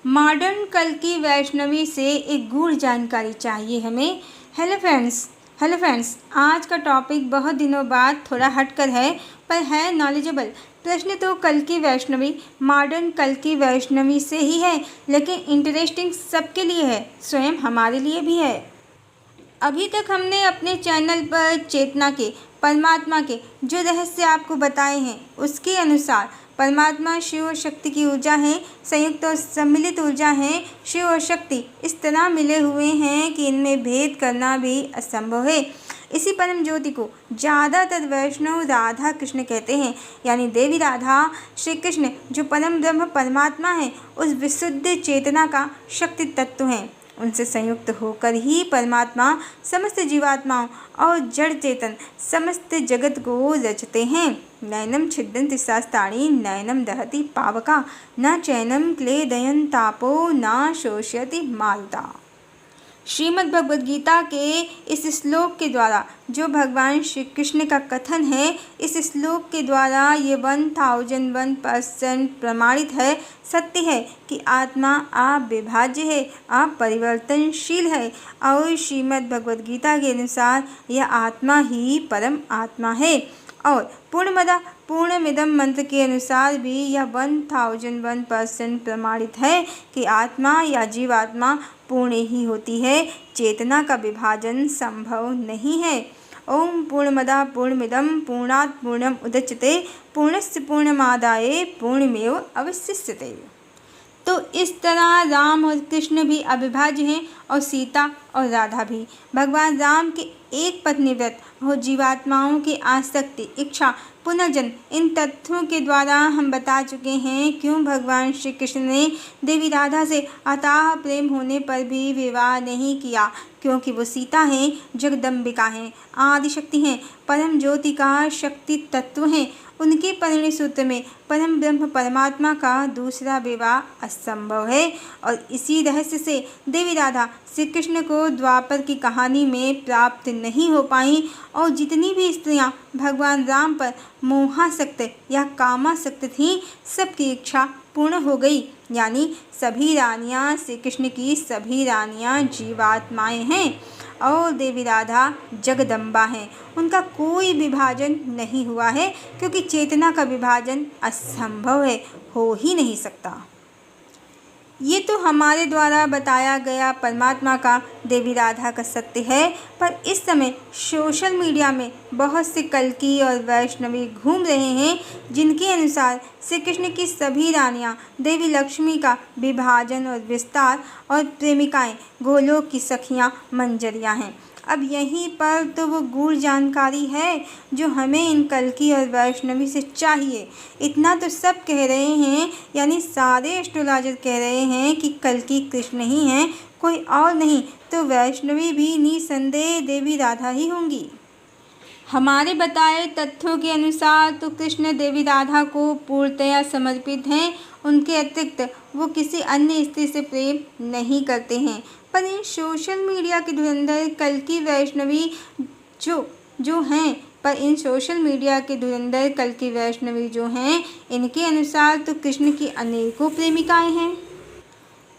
Modern कल्कि वैष्णवी से एक गूढ़ जानकारी चाहिए हमें। हेलो फ्रेंड्स, आज का टॉपिक बहुत दिनों बाद थोड़ा हटकर है, पर है नॉलेजेबल। प्रश्न तो कल्कि वैष्णवी, मॉडर्न कल्कि वैष्णवी से ही है, लेकिन इंटरेस्टिंग सबके लिए है, स्वयं हमारे लिए भी है। अभी तक हमने अपने चैनल पर चेतना के, परमात्मा के जो रहस्य आपको बताए हैं, उसके अनुसार परमात्मा शिव और शक्ति की ऊर्जा है, संयुक्त और सम्मिलित ऊर्जा है। शिव और शक्ति इस तरह मिले हुए हैं कि इनमें भेद करना भी असंभव है। इसी परम ज्योति को ज़्यादातर वैष्णव राधा कृष्ण कहते हैं, यानी देवी राधा श्री कृष्ण जो परम ब्रह्म परमात्मा है, उस विशुद्ध चेतना का शक्ति तत्व हैं। उनसे संयुक्त होकर ही परमात्मा समस्त जीवात्माओं और जड़ चेतन समस्त जगत को रचते हैं। नैनम छिद्यन्ति शास्त्राणि नैनम दहति पावका न चैनम क्लेदयन् तापो न शोषयति मारुता। श्रीमद् भगवद गीता के इस श्लोक के द्वारा जो भगवान श्री कृष्ण का कथन है, इस श्लोक के द्वारा ये 1001% प्रमाणित है, सत्य है कि आत्मा अविभाज्य है, अपरिवर्तनशील है और श्रीमद् भगवद गीता के अनुसार यह आत्मा ही परम आत्मा है। और पूर्णमदः पूर्णमिदं मंत्र के अनुसार भी यह 1001% प्रमाणित है कि आत्मा या जीवात्मा पूर्ण ही होती है, चेतना का विभाजन संभव नहीं है। ओम पूर्णमदः पूर्णमिदं पूर्णात् पूर्णम् उदच्यते पूर्णस्य पूर्णमादाय पूर्णमेव अवशिष्यते। तो इस तरह राम और कृष्ण भी अविभाज्य हैं और सीता और राधा भी। भगवान राम के एक पत्नी व्रत और जीवात्माओं की आसक्ति, इच्छा, पुनर्जन्म, इन तथ्यों के द्वारा हम बता चुके हैं क्यों भगवान श्री कृष्ण ने देवी राधा से अथाह प्रेम होने पर भी विवाह नहीं किया, क्योंकि वो सीता हैं, जगदम्बिका हैं, आदिशक्ति हैं, परम ज्योति का शक्ति तत्व हैं। उनके परिणय सूत्र में परम ब्रह्म परमात्मा का दूसरा विवाह असंभव है। और इसी रहस्य से देवी राधा श्री कृष्ण को द्वापर की कहानी में प्राप्त नहीं हो पाई और जितनी भी स्त्रियां भगवान राम पर मोहासक्त या कामासक्त थीं, सबकी इच्छा पूर्ण हो गई, यानी सभी रानियां श्री कृष्ण की सभी रानियां जीवात्माएं हैं और देवी राधा जगदम्बा हैं। उनका कोई विभाजन नहीं हुआ है, क्योंकि चेतना का विभाजन असंभव है, हो ही नहीं सकता। ये तो हमारे द्वारा बताया गया परमात्मा का, देवी राधा का सत्य है, पर इस समय सोशल मीडिया में बहुत से कल्कि और वैष्णवी घूम रहे हैं, जिनके अनुसार श्री कृष्ण की सभी रानियां देवी लक्ष्मी का विभाजन और विस्तार और प्रेमिकाएं गोलोक की सखियां मंजरियां हैं। अब यहीं पर तो वो गूढ़ जानकारी है जो हमें इन कल्कि और वैष्णवी से चाहिए। इतना तो सब कह रहे हैं, यानी सारे एस्ट्रोलॉजर कह रहे हैं कि कल्कि कृष्ण ही हैं, कोई और नहीं, तो वैष्णवी भी निसंदेह देवी राधा ही होंगी। हमारे बताए तथ्यों के अनुसार तो कृष्ण देवी राधा को पूर्णतया समर्पित हैं, उनके अतिरिक्त वो किसी अन्य स्त्री से प्रेम नहीं करते हैं। पर इन सोशल मीडिया के धुरंधर कल्कि वैष्णवी जो हैं, इनके अनुसार तो कृष्ण की अनेकों प्रेमिकाएं हैं।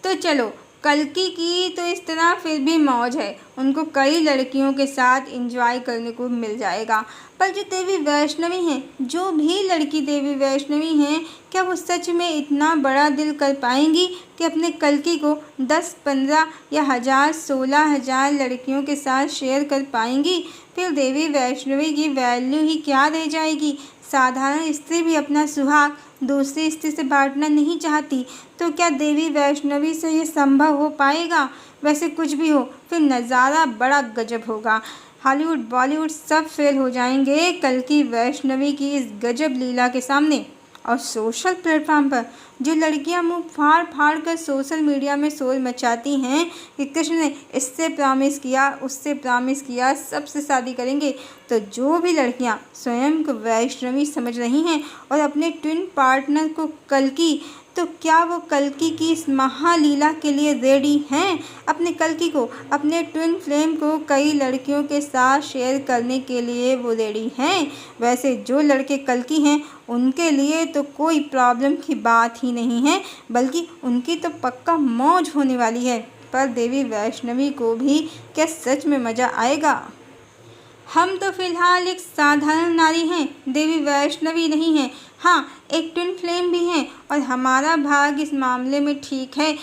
तो चलो, कल्कि की तो इस तरह फिर भी मौज है, उनको कई लड़कियों के साथ एंजॉय करने को मिल जाएगा। पर जो देवी वैष्णवी हैं, जो भी लड़की देवी वैष्णवी हैं, क्या वो सच में इतना बड़ा दिल कर पाएंगी कि अपने कल्कि को 10, 15 या 1000, 16,000 लड़कियों के साथ शेयर कर पाएंगी? फिर देवी वैष्णवी की वैल्यू ही क्या रह जाएगी। साधारण स्त्री भी अपना सुहाग दूसरी स्त्री से बांटना नहीं चाहती, तो क्या देवी वैष्णवी से ये संभव हो पाएगा? वैसे कुछ भी हो, फिर नज़ारा बड़ा गजब होगा। हॉलीवुड, बॉलीवुड सब फेल हो जाएंगे कल्कि वैष्णवी की इस गजब लीला के सामने। और सोशल प्लेटफॉर्म पर जो लड़कियां मुंह फाड़ फाड़ कर सोशल मीडिया में शोर मचाती हैं कि कृष्ण ने इससे प्रॉमिस किया, उससे प्रॉमिस किया, सबसे शादी करेंगे, तो जो भी लड़कियां स्वयं को वैष्णवी समझ रही हैं और अपने ट्विन पार्टनर को कल्कि तो क्या वो कल्कि की इस महालीला के लिए रेडी हैं? अपने कल्कि को, अपने ट्विन फ्लेम को कई लड़कियों के साथ शेयर करने के लिए वो रेडी हैं। वैसे जो लड़के कल्कि हैं उनके लिए तो कोई प्रॉब्लम की बात ही नहीं है, बल्कि उनकी तो पक्का मौज होने वाली है। पर देवी वैष्णवी को भी क्या सच में मज़ा आएगा? हम तो फिलहाल एक साधारण नारी हैं, देवी वैष्णवी नहीं हैं। हाँ, एक ट्विन फ्लेम भी हैं और हमारा भाग इस मामले में ठीक है।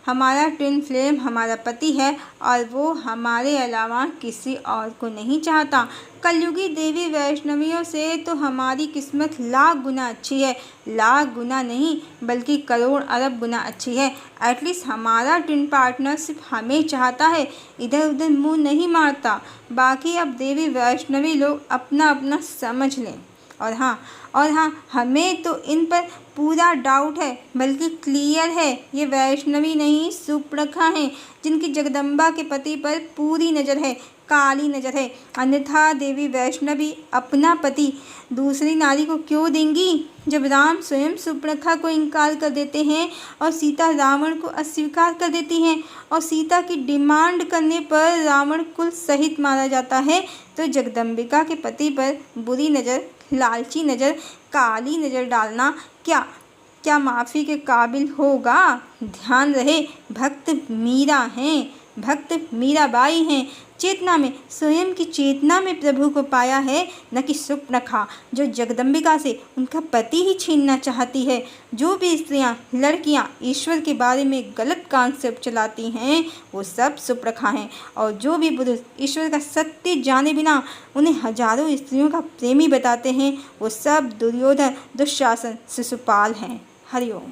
हमारा ट्विन फ्लेम हमारा पति है और वो हमारे अलावा किसी और को नहीं चाहता। कलयुगी देवी वैष्णवियों से तो हमारी किस्मत लाख गुना अच्छी है। लाख गुना नहीं बल्कि करोड़ अरब गुना अच्छी है। एटलीस्ट हमारा ट्विन पार्टनर सिर्फ हमें चाहता है, इधर उधर मुंह नहीं मारता। बाकी अब देवी वैष्णवी लोग अपना अपना समझ लें। और हाँ, हमें तो इन पर पूरा डाउट है, बल्कि क्लियर है। ये वैष्णवी नहीं सुपर्णखा हैं, जिनकी जगदम्बा के पति पर पूरी नज़र है, काली नज़र है। अन्यथा देवी वैष्णवी अपना पति दूसरी नारी को क्यों देंगी? जब राम स्वयं सुपर्णखा को इनकार कर देते हैं और सीता रावण को अस्वीकार कर देती हैं और सीता की डिमांड करने पर रावण कुल सहित मारा जाता है, तो जगदम्बिका के पति पर बुरी नज़र, लालची नज़र, काली नज़र डालना क्या माफ़ी के काबिल होगा? ध्यान रहे, भक्त मीरा हैं, भक्त मीराबाई हैं। चेतना में, स्वयं की चेतना में प्रभु को पाया है, न कि सुपर्णखा जो जगदम्बिका से उनका पति ही छीनना चाहती है। जो भी स्त्रियां, लड़कियां ईश्वर के बारे में गलत कॉन्सेप्ट चलाती हैं वो सब सुपर्णखा हैं, और जो भी पुरुष ईश्वर का सत्य जाने बिना उन्हें हजारों स्त्रियों का प्रेमी बताते हैं वो सब दुर्योधन, दुशासन, शिशुपाल हैं। हरिओम।